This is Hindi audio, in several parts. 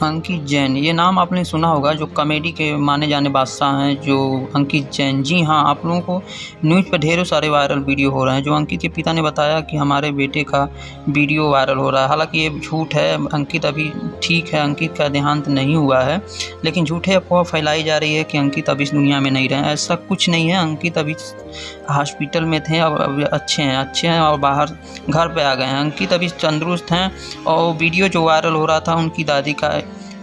अंकित जैन, ये नाम आपने सुना होगा, जो कॉमेडी के माने जाने बादशाह हैं, जो अंकित जैन। जी हाँ, आप लोगों को न्यूज़ पर ढेरों सारे वायरल वीडियो हो रहे हैं। जो अंकित के पिता ने बताया कि हमारे बेटे का वीडियो वायरल हो रहा है। हालांकि ये झूठ है, अंकित अभी ठीक है, अंकित का देहांत नहीं हुआ है, लेकिन झूठे अफवाह फैलाई जा रही है कि अंकित अभी इस दुनिया में नहीं रहे। ऐसा कुछ नहीं है, अंकित अभी हॉस्पिटल में थे, अब अच्छे हैं और बाहर घर पे आ गए हैं। अंकित अभी तंदुरुस्त हैं और वीडियो जो वायरल हो रहा था उनकी दादी का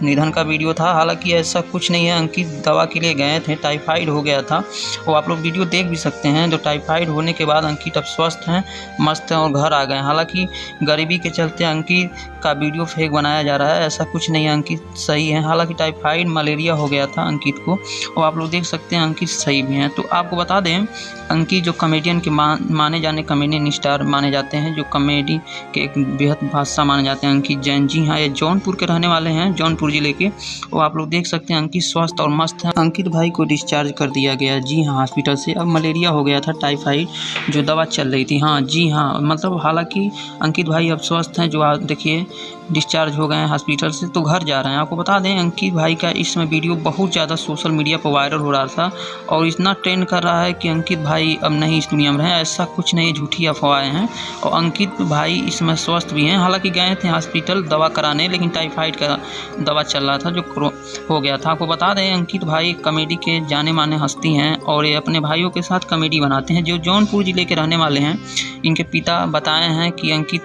निधन का वीडियो था। हालांकि ऐसा कुछ नहीं है, अंकित दवा के लिए गए थे, टाइफाइड हो गया था, वो आप लोग वीडियो देख भी सकते हैं। जो टाइफाइड होने के बाद अंकित अब स्वस्थ हैं, मस्त हैं और घर आ गए हैं। हालांकि गरीबी के चलते अंकित का वीडियो फेक बनाया जा रहा है, ऐसा कुछ नहीं है, अंकित सही है। हालांकि टाइफाइड मलेरिया हो गया था अंकित को, और आप लोग देख सकते हैं अंकित सही भी हैं। तो आपको बता दें, अंकित जो कॉमेडियन के माने जाने कॉमेडियन स्टार माने जाते हैं, जो कॉमेडी के एक बेहद बादशाह माने जाते हैं, अंकित जैन। जी हाँ, ये जौनपुर के रहने वाले हैं, जौनपुर जिले के। वो आप लोग देख सकते हैं अंकित स्वस्थ और मस्त हैं। अंकित भाई को डिस्चार्ज कर दिया गया, जी हाँ, हॉस्पिटल से। अब मलेरिया हो गया था, टाइफाइड, जो दवा चल रही थी। हाँ जी हाँ, मतलब हालांकि अंकित भाई अब स्वस्थ हैं, जो आप देखिए डिस्चार्ज हो गए हैं हॉस्पिटल से, तो घर जा रहे हैं। आपको बता दें, अंकित भाई का इसमें वीडियो बहुत ज़्यादा सोशल मीडिया पर वायरल हो रहा था और इतना ट्रेंड कर रहा है कि अंकित भाई अब नहीं इस दुनिया में रहे। ऐसा कुछ नहीं, झूठी अफवाहें हैं। और अंकित भाई इसमें स्वस्थ भी हैं। हालांकि गए थे हॉस्पिटल दवा कराने, लेकिन टाइफाइड का दवा चल रहा था जो हो गया था। आपको बता दें, अंकित भाई कॉमेडी के जाने माने हस्ती हैं और ये अपने भाइयों के साथ कॉमेडी बनाते हैं, जो जौनपुर ज़िले के रहने वाले हैं। इनके पिता बताए हैं कि अंकित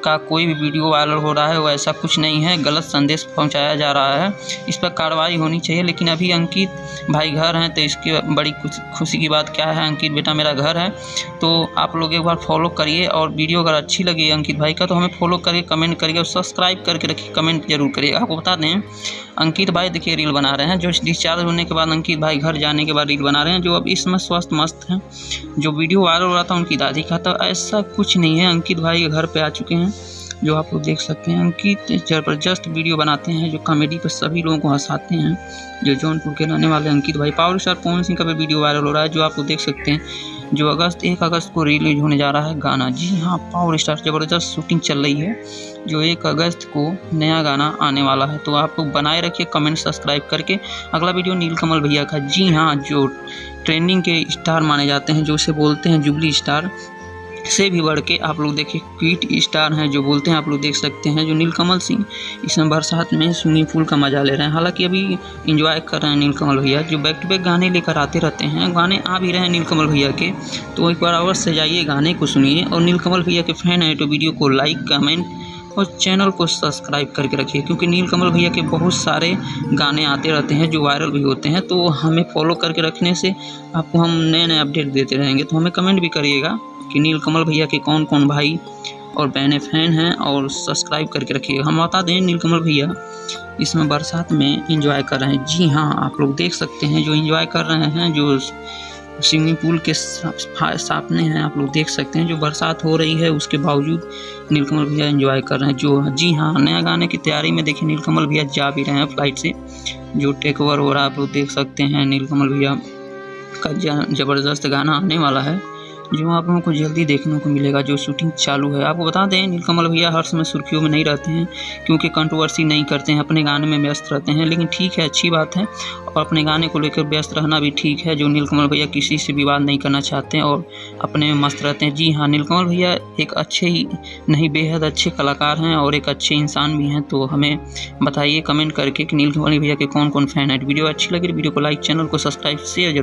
का कोई भी वीडियो वायरल हो रहा है वो ऐसा कुछ नहीं है, गलत संदेश पहुंचाया जा रहा है, इस पर कार्रवाई होनी चाहिए। लेकिन अभी अंकित भाई घर हैं, तो इसकी बड़ी खुशी की बात क्या है, अंकित बेटा मेरा घर है। तो आप लोग एक बार फॉलो करिए, और वीडियो अगर अच्छी लगी अंकित भाई का तो हमें फॉलो करिए, कमेंट करिए और सब्सक्राइब करके रखिए, कमेंट जरूर करिएगा। आपको बता दें, अंकित भाई देखिए रील बना रहे हैं, जो डिस्चार्ज होने के बाद अंकित भाई घर जाने के बाद रील बना रहे हैं, जो अब इस समय स्वस्थ मस्त हैं। जो वीडियो वायरल हो रहा था उनकी दादी का, तो ऐसा कुछ नहीं है, अंकित भाई घर पे आ चुके हैं, जो आप लोग देख सकते हैं। अंकित ज़बरदस्त वीडियो बनाते हैं, जो कॉमेडी पर सभी लोगों को हंसाते हैं। जो जौनपुर के रहने वाले अंकित भाई, पावर स्टार पवन सिंह का भी वीडियो वायरल हो रहा है, जो आप लोग देख सकते हैं। जो 1 अगस्त को रिलीज होने जा रहा है गाना, जी हाँ, पावर स्टार ज़बरदस्त शूटिंग चल रही है, जो 1 अगस्त को नया गाना आने वाला है। तो आप लोग बनाए रखिए, कमेंट सब्सक्राइब करके। अगला वीडियो नीलकमल भैया का, जी हाँ, जो ट्रेंडिंग के स्टार माने जाते हैं, जो उसे बोलते हैं जुबली स्टार से भी बढ़ के आप लोग देखिए क्यूट स्टार हैं, जो बोलते हैं, आप लोग देख सकते हैं। जो नीलकमल सिंह इसमें बरसात में स्विमिंग पूल का मजा ले रहे हैं। हालांकि अभी एंजॉय कर रहे हैं नीलकमल भैया, जो बैक टू बैक गाने लेकर आते रहते हैं, गाने आ भी रहे हैं नीलकमल भैया के। तो एक बार अवश्य जाइए, गाने को सुनिए, और नीलकमल भैया के फैन हैं तो वीडियो को लाइक, कमेंट और चैनल को सब्सक्राइब करके रखिए, क्योंकि नीलकमल भैया के बहुत सारे गाने आते रहते हैं जो वायरल भी होते हैं। तो हमें फॉलो करके रखने से आपको हम नए नए अपडेट देते रहेंगे। तो हमें कमेंट भी करिएगा कि नीलकमल भैया के कौन कौन भाई और बहनें फैन हैं, और सब्सक्राइब करके रखिएगा। हम बता दें, नीलकमल भैया इसमें बरसात में एंजॉय कर रहे हैं, जी हाँ, आप लोग देख सकते हैं, जो एंजॉय कर रहे हैं, जो स्विमिंग पूल के सामने हैं, आप लोग देख सकते हैं। जो बरसात हो रही है उसके बावजूद नीलकमल भैया एंजॉय कर रहे हैं। जो जी हाँ, नया गाने की तैयारी में देखिए नीलकमल भैया जा भी रहे हैं फ्लाइट से, जो टेक ओवर हो रहा है, आप लोग देख सकते हैं। नीलकमल भैया का ज़बरदस्त गाना आने वाला है, जो आप लोगों को जल्दी देखने को मिलेगा, जो शूटिंग चालू है। आपको बता दें, नीलकमल भैया हर समय सुर्खियों में नहीं रहते हैं, क्योंकि कंट्रोवर्सी नहीं करते हैं, अपने गाने में व्यस्त रहते हैं। लेकिन ठीक है, अच्छी बात है, और अपने गाने को लेकर व्यस्त रहना भी ठीक है। जो नीलकमल भैया किसी से विवाद नहीं करना चाहते हैं और अपने में मस्त रहते हैं। जी हाँ, नीलकमल भैया एक अच्छे ही नहीं, बेहद अच्छे कलाकार हैं और एक अच्छे इंसान भी हैं। तो हमें बताइए कमेंट करके कि नीलकमल भैया के कौन कौन फैन है। वीडियो अच्छी लगी वीडियो को लाइक, चैनल को सब्सक्राइब, शेयर जरूर।